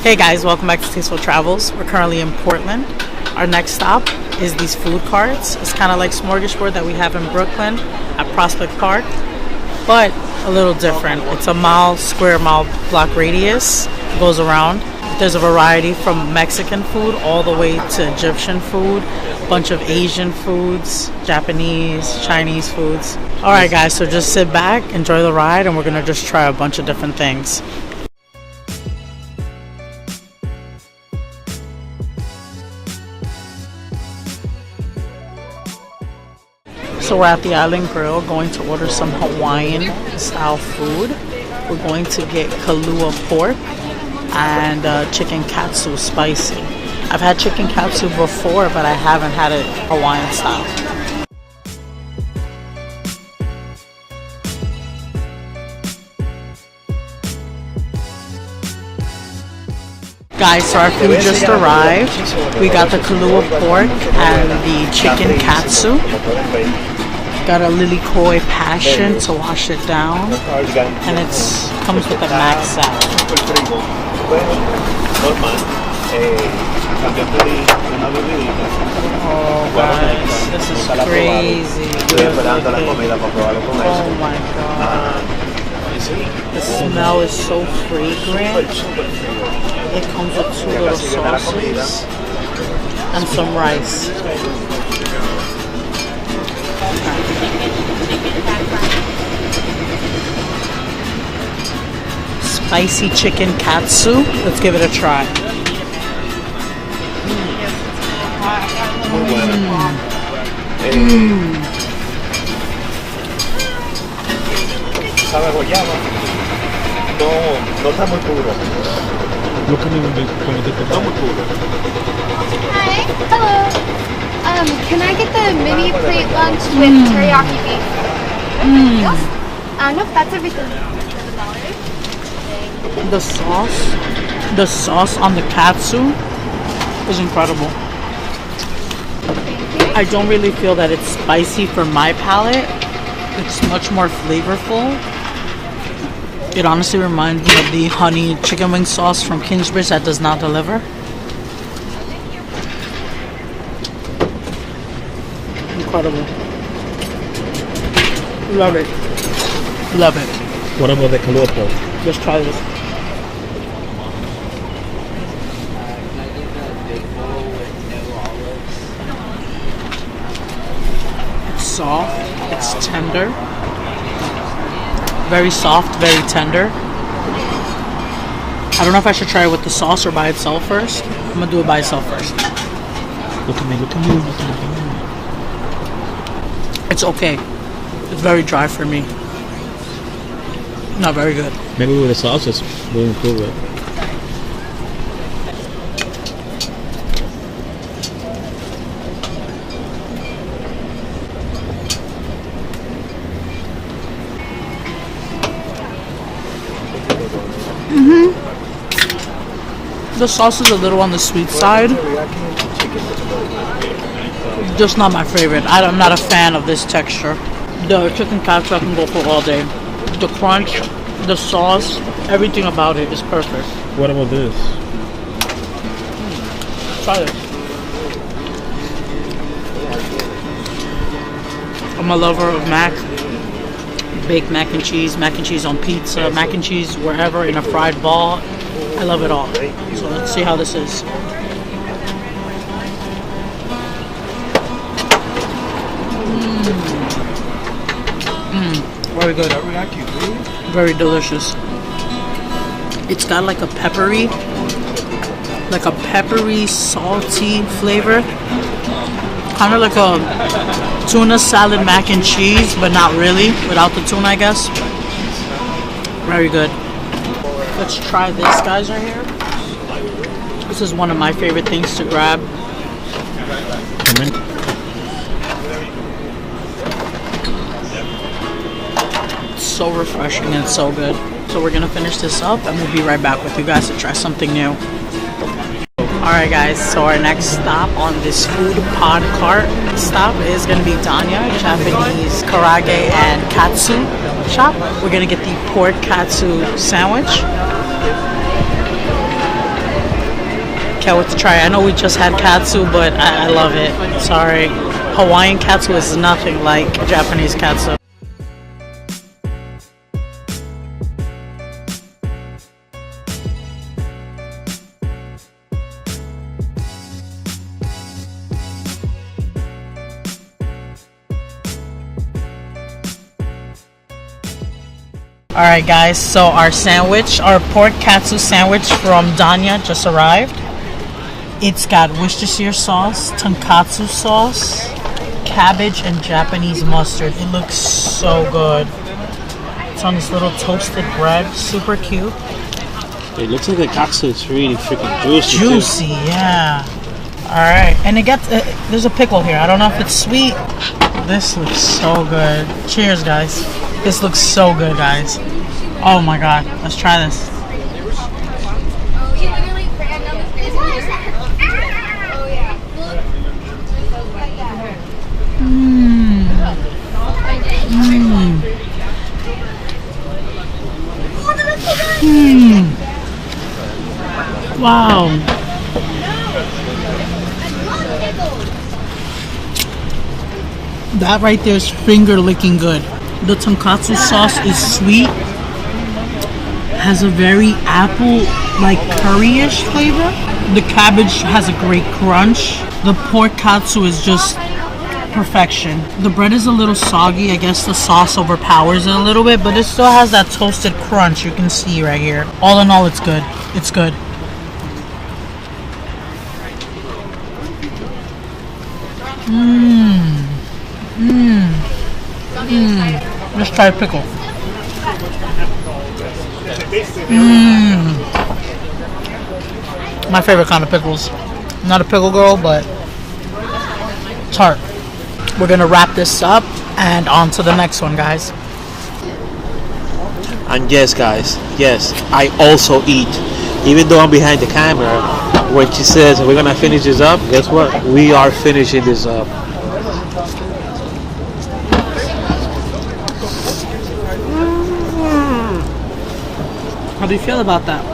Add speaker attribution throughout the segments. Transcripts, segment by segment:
Speaker 1: Hey guys, welcome back to Tasteful Travels. We're currently in Portland. Our next stop is these food carts. It's kind of like smorgasbord that we have in Brooklyn at Prospect Park, but a little different. It's a square mile block radius. It goes around. There's a variety from Mexican food all the way to Egyptian food, a bunch of Asian foods, Japanese, Chinese foods. Alright guys, so just sit back, enjoy the ride, and we're going to just try a bunch of different things. So we're at the Island Grill going to order some Hawaiian style food. We're going to get Kahlua pork and chicken Katsu spicy. I've had chicken Katsu before, but I haven't had it Hawaiian style. Guys, so our food just arrived. We got the Kahlua pork and the chicken Katsu. Got a lily koi passion to wash it down, and it comes with a max salad. Oh guys, this is crazy. Oh my god. The smell is so fragrant. It comes with 2 little sauces and some rice. Spicy chicken Katsu. Let's give it a try.
Speaker 2: Sabe guayaba. No está muy puro. No muy puro.
Speaker 3: Hi. Hello. Can I get the mini plate lunch with teriyaki beef? Yes. Nope, that's everything.
Speaker 1: The sauce on the Katsu is incredible. I don't really feel that it's spicy for my palate. It's much more flavorful. It honestly reminds me of the honey chicken wing sauce from Kingsbridge that does not deliver. Incredible. Love it. Love it.
Speaker 2: What about the Kahlua pork?
Speaker 1: Just try this. It's soft. It's tender. Very soft, very tender. I don't know if I should try it with the sauce or by itself first. I'm gonna do it by itself first.
Speaker 2: Look at me, look at me, look at me.
Speaker 1: It's okay. It's very dry for me. Not very good.
Speaker 2: Maybe with the sauces, we'll improve it.
Speaker 1: The sauce is a little on the sweet side. Just not my favorite. I'm not a fan of this texture. The chicken Katsu I can go for all day. The crunch, the sauce, everything about it is perfect.
Speaker 2: What about this?
Speaker 1: Try this. I'm a lover of baked mac and cheese on pizza, mac and cheese wherever in a fried ball. I love it all. So let's see how this is. Very good. Very delicious. It's got like a peppery, salty flavor. Kind of like a tuna salad mac and cheese, but not really, without the tuna, I guess. Very good. Let's try this, guys, right here. This is one of my favorite things to grab. It's so refreshing and so good. So we're gonna finish this up and we'll be right back with you guys to try something new. Alright guys, so our next stop on this food pod cart stop is going to be Donya, Japanese Karaage and Katsu shop. We're going to get the pork Katsu sandwich. can't wait to try it. I know we just had katsu, but I love it. Sorry. Hawaiian katsu is nothing like Japanese katsu. Alright guys, so our sandwich, our pork katsu sandwich from Donya just arrived. It's got Worcestershire sauce, tonkatsu sauce, cabbage, and Japanese mustard. It looks so good. It's on this little toasted bread, super cute.
Speaker 2: It looks like the katsu is really freaking juicy.
Speaker 1: Juicy, yeah. Alright, and it gets, there's a pickle here. I don't know if it's sweet. This looks so good. Cheers guys. This looks so good, guys. Oh my god. Let's try this. Wow. That right there is finger licking good. The tonkatsu sauce is sweet, has a very apple like curry-ish flavor. The cabbage has a great crunch. The pork katsu is just perfection. The bread is a little soggy. I guess the sauce overpowers it a little bit, but it still has that toasted crunch you can see right here. All in all, it's good. It's good. Let's try a pickle. My favorite kind of pickles. I'm not a pickle girl, but tart. We're gonna wrap this up and on to the next one, guys.
Speaker 2: And yes, guys, yes, I also eat. Even though I'm behind the camera, when she says we're gonna finish this up, guess what? We are finishing this up.
Speaker 1: How do you feel about that?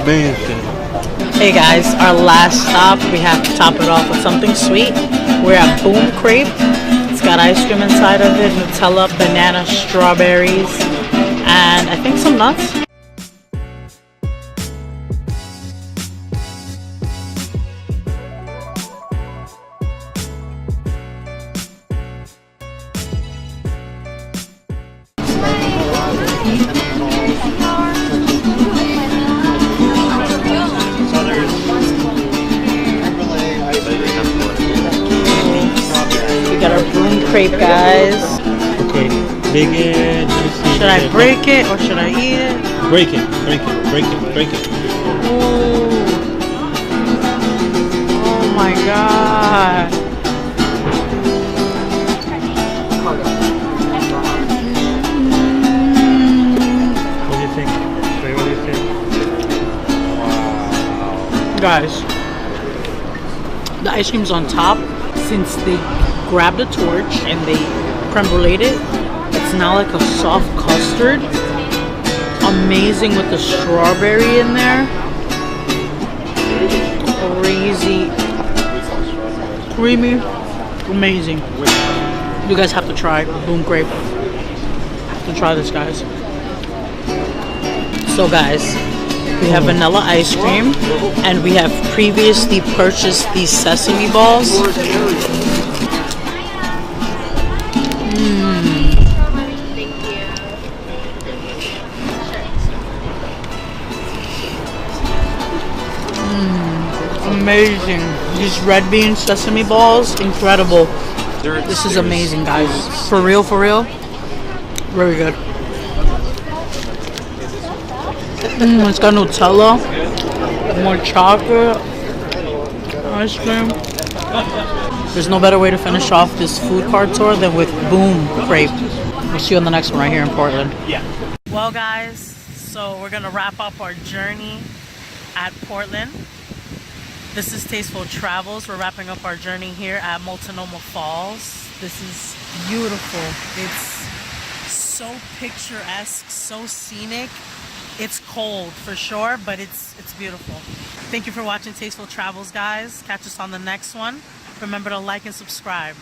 Speaker 2: Amazing.
Speaker 1: Hey guys, our last stop, we have to top it off with something sweet. We're at Boom Crepe. It's got ice cream inside of it, Nutella, banana, strawberries, and I think some nuts. Crepe, guys.
Speaker 2: Okay, dig it.
Speaker 1: Should I break it or should I eat it?
Speaker 2: Break it, break it, break it, break it.
Speaker 1: Ooh. Oh my god.
Speaker 2: What do you think? What do you think? Wow.
Speaker 1: Guys, the ice cream's on top. Since they grabbed a torch and they creme bruleed it, it's now like a soft custard. Amazing with the strawberry in there. Crazy. Creamy. Amazing. You guys have to try Boom Crepe. Have to try this, guys. So guys, we have vanilla ice cream and we have previously purchased these sesame balls. Amazing. These red bean sesame balls, incredible. This is amazing, guys. For real, very good. It's got Nutella, more chocolate, ice cream. There's no better way to finish off this food cart tour than with Boom Crepe. We'll see you on the next one right here in Portland.
Speaker 2: Yeah.
Speaker 1: Well, guys, so we're gonna wrap up our journey at Portland. This is Tasteful Travels. We're wrapping up our journey here at Multnomah Falls. This is beautiful. It's so picturesque, so scenic. It's cold for sure, but it's beautiful. Thank you for watching Tasteful Travels, guys. Catch us on the next one. Remember to like and subscribe.